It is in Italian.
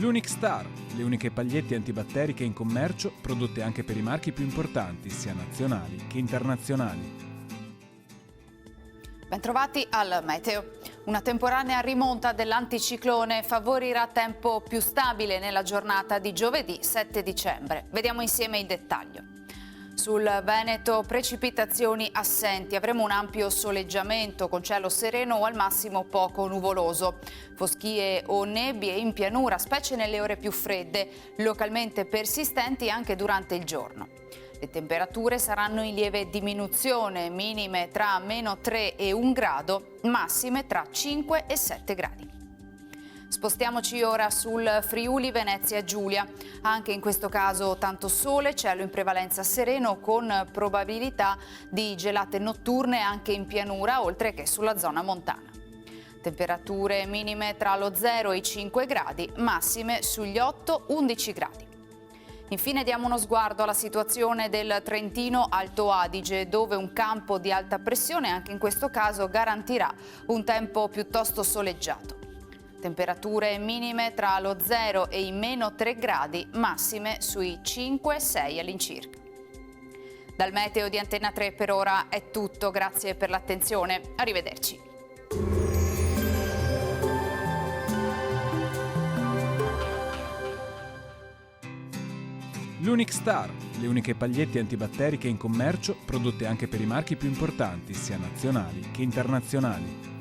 L'Unic Star, le uniche pagliette antibatteriche in commercio, prodotte anche per i marchi più importanti, sia nazionali che internazionali. Bentrovati al Meteo. Una temporanea rimonta dell'anticiclone favorirà tempo più stabile nella giornata di giovedì 7 dicembre. Vediamo insieme il dettaglio. Sul Veneto precipitazioni assenti, avremo un ampio soleggiamento con cielo sereno o al massimo poco nuvoloso. Foschie o nebbie in pianura, specie nelle ore più fredde, localmente persistenti anche durante il giorno. Le temperature saranno in lieve diminuzione, minime tra -3 e 1 grado, massime tra 5 e 7 gradi. Spostiamoci ora sul Friuli Venezia Giulia. Anche in questo caso tanto sole, cielo in prevalenza sereno con probabilità di gelate notturne anche in pianura oltre che sulla zona montana. Temperature minime tra lo 0 e i 5 gradi, massime sugli 8-11 gradi. Infine diamo uno sguardo alla situazione del Trentino Alto Adige, dove un campo di alta pressione anche in questo caso garantirà un tempo piuttosto soleggiato. Temperature minime tra lo 0 e i -3 gradi, massime sui 5-6 all'incirca. Dal Meteo di Antenna 3 per ora è tutto, grazie per l'attenzione, arrivederci. L'Unic Star, le uniche pagliette antibatteriche in commercio, prodotte anche per i marchi più importanti, sia nazionali che internazionali.